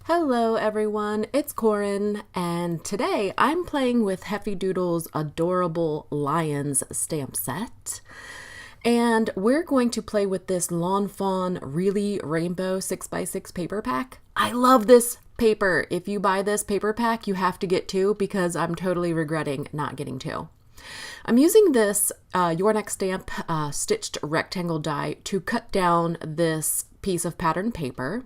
Hello everyone, it's Corin, and today I'm playing with Heffy Doodle's adorable Lions stamp set. And we're going to play with this Lawn Fawn Really Rainbow 6x6 paper pack. I love this paper. If you buy this paper pack, you have to get two because I'm totally regretting not getting two. I'm using this Your Next Stamp stitched rectangle die to cut down this piece of pattern paper.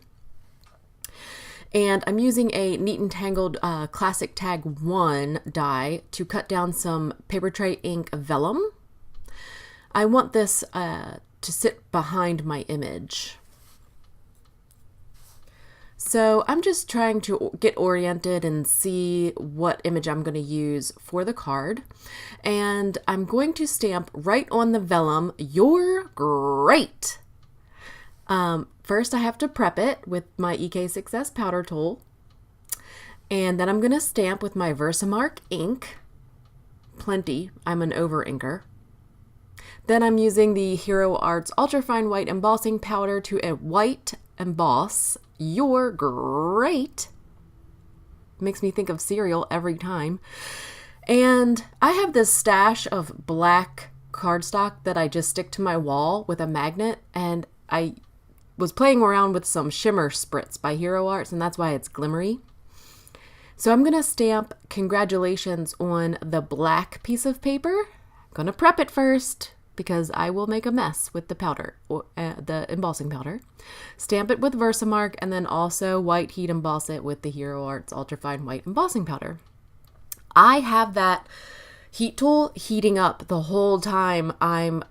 And I'm using a Neat and Tangled Classic Tag 1 die to cut down some paper tray ink vellum. I want this to sit behind my image. So I'm just trying to get oriented and see what image I'm going to use for the card. And I'm going to stamp right on the vellum, "You're great." First, I have to prep it with my EK6S powder tool. And then I'm going to stamp with my Versamark ink. Plenty. I'm an over inker. Then I'm using the Hero Arts Ultrafine White Embossing Powder to white emboss "You're great." Makes me think of cereal every time. And I have this stash of black cardstock that I just stick to my wall with a magnet, and I was playing around with some shimmer spritz by Hero Arts, and that's why it's glimmery. So I'm going to stamp "Congratulations" on the black piece of paper. I'm going to prep it first because I will make a mess with the powder, the embossing powder. Stamp it with Versamark, and then also white heat emboss it with the Hero Arts Ultrafine White Embossing Powder. I have that heat tool heating up the whole time I'm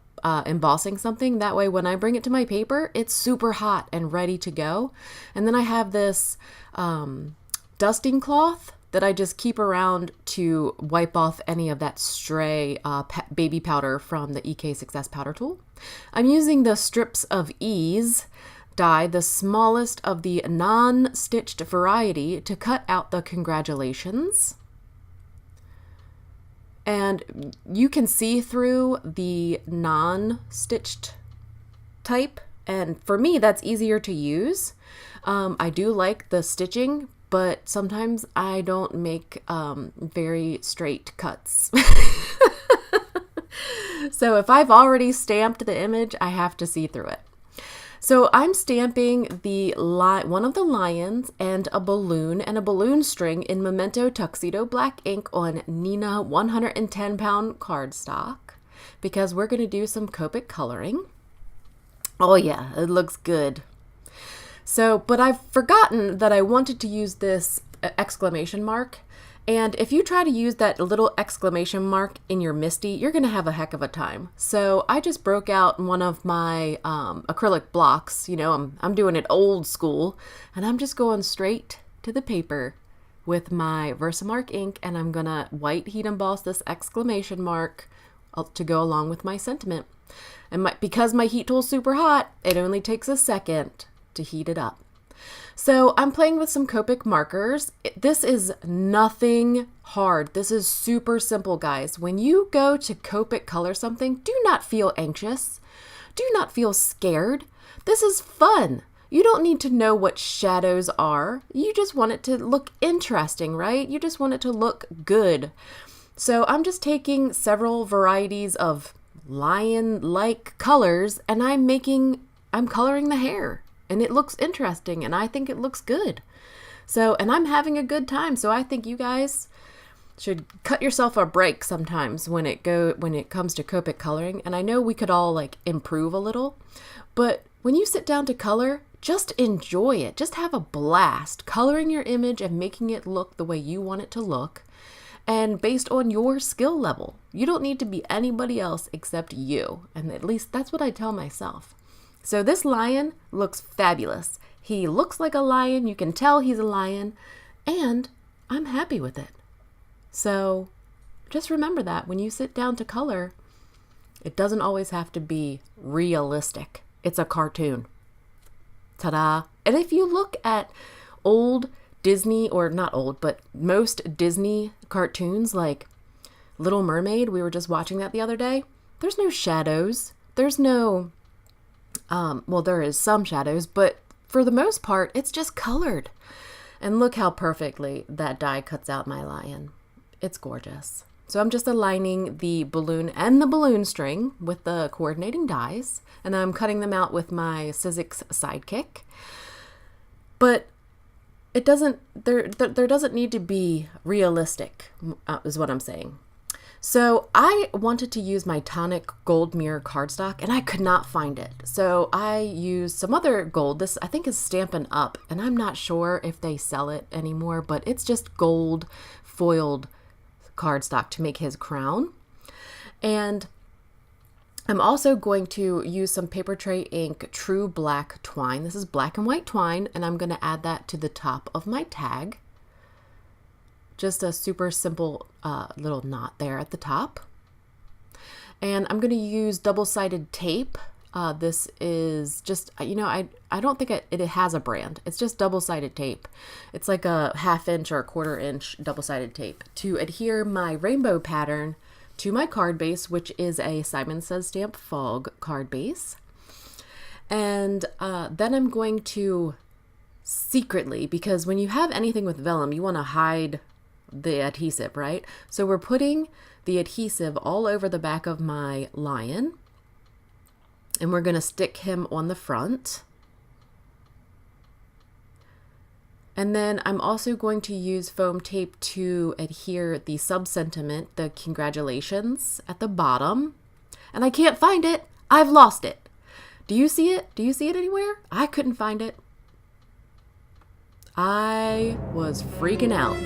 embossing something. That way when I bring it to my paper, it's super hot and ready to go. And then I have this dusting cloth that I just keep around to wipe off any of that stray baby powder from the EK6S powder tool. I'm using the Strips of Ease die, the smallest of the non-stitched variety, to cut out the congratulations. And you can see through the non-stitched type. And for me, that's easier to use. I do like the stitching, but sometimes I don't make very straight cuts. So if I've already stamped the image, I have to see through it. So I'm stamping the one of the lions and a balloon string in Memento Tuxedo black ink on Neenah 110-pound cardstock because we're going to do some Copic coloring. Oh yeah, it looks good. So, but I've forgotten that I wanted to use this exclamation mark. And if you try to use that little exclamation mark in your MISTI, you're going to have a heck of a time. So I just broke out one of my acrylic blocks. You know, I'm doing it old school. And I'm just going straight to the paper with my Versamark ink. And I'm going to white heat emboss this exclamation mark to go along with my sentiment. And because my heat tool's super hot, it only takes a second to heat it up. So I'm playing with some Copic markers. This is nothing hard. This is super simple, guys. When you go to Copic color something, do not feel anxious. Do not feel scared. This is fun. You don't need to know what shadows are. You just want it to look interesting, right? You just want it to look good. So I'm just taking several varieties of lion-like colors, and I'm coloring the hair. And it looks interesting, and I think it looks good. So, and I'm having a good time, so I think you guys should cut yourself a break sometimes when it comes to Copic coloring. And I know we could all like improve a little, but when you sit down to color, just enjoy it. Just have a blast coloring your image and making it look the way you want it to look, and based on your skill level. You don't need to be anybody else except you, and at least that's what I tell myself. So this lion looks fabulous. He looks like a lion. You can tell he's a lion, and I'm happy with it. So just remember that when you sit down to color, it doesn't always have to be realistic. It's a cartoon. Ta-da! And if you look at old Disney, or not old, but most Disney cartoons like Little Mermaid, we were just watching that the other day, there's no shadows. There's no well, there is some shadows, but for the most part, it's just colored. And look how perfectly that die cuts out my lion. It's gorgeous. So I'm just aligning the balloon and the balloon string with the coordinating dies, and I'm cutting them out with my Sizzix Sidekick. But it doesn't, there doesn't need to be realistic, is what I'm saying. So I wanted to use my Tonic Gold Mirror cardstock, and I could not find it. So I used some other gold. This I think is Stampin' Up, and I'm not sure if they sell it anymore, but it's just gold foiled cardstock to make his crown. And I'm also going to use some Paper Tray Ink True Black twine. This is black and white twine, and I'm going to add that to the top of my tag. Just a super simple little knot there at the top. And I'm going to use double-sided tape. This is just, you know, I don't think it has a brand. It's just double-sided tape. It's like a 1/2 inch or a 1/4 inch double-sided tape to adhere my rainbow pattern to my card base, which is a Simon Says Stamp Fog card base. And then I'm going to secretly, because when you have anything with vellum, you want to hide the adhesive, right? So we're putting the adhesive all over the back of my lion, and we're going to stick him on the front. And then I'm also going to use foam tape to adhere the sub-sentiment, the congratulations, at the bottom. And I can't find it. I've lost it. Do you see it? Do you see it anywhere? I couldn't find it. I was freaking out.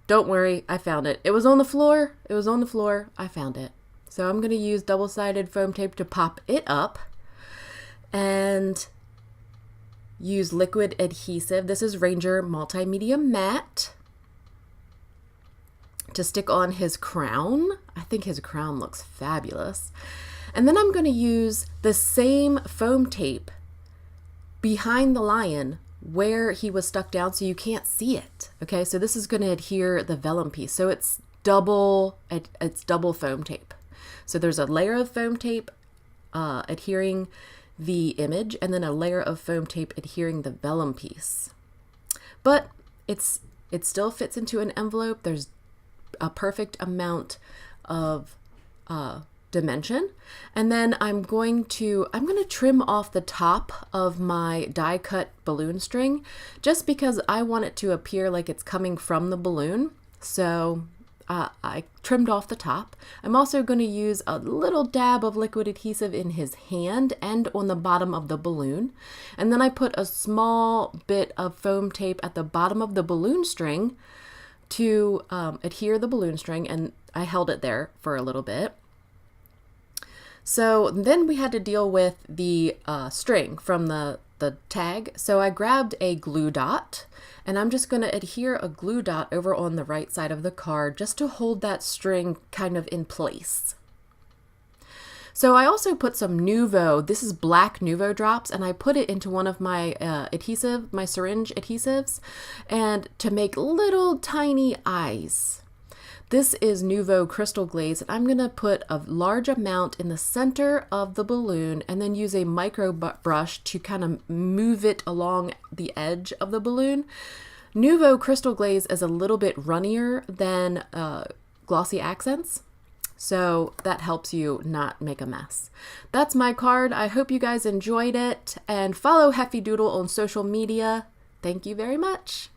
Don't worry, I found it. It was on the floor. It was on the floor. I found it. So I'm going to use double-sided foam tape to pop it up and use liquid adhesive. This is Ranger Multimedia Matte to stick on his crown. I think his crown looks fabulous. And then I'm going to use the same foam tape behind the lion where he was stuck down so you can't see it. Okay, so this is going to adhere the vellum piece. So it's double foam tape. So there's a layer of foam tape adhering the image, and then a layer of foam tape adhering the vellum piece. But it still fits into an envelope. There's a perfect amount of dimension. And then I'm going to trim off the top of my die cut balloon string just because I want it to appear like it's coming from the balloon. So I trimmed off the top. I'm also going to use a little dab of liquid adhesive in his hand and on the bottom of the balloon. And then I put a small bit of foam tape at the bottom of the balloon string to adhere the balloon string, and I held it there for a little bit. So then we had to deal with the string from the tag. So I grabbed a glue dot, and I'm just going to adhere a glue dot over on the right side of the card just to hold that string kind of in place. So I also put some Nuvo, this is black Nuvo drops, and I put it into one of my my syringe adhesives, and to make little tiny eyes. This is Nuvo Crystal Glaze, and I'm going to put a large amount in the center of the balloon and then use a micro brush to kind of move it along the edge of the balloon. Nuvo Crystal Glaze is a little bit runnier than Glossy Accents, so that helps you not make a mess. That's my card. I hope you guys enjoyed it, and follow Heffy Doodle on social media. Thank you very much.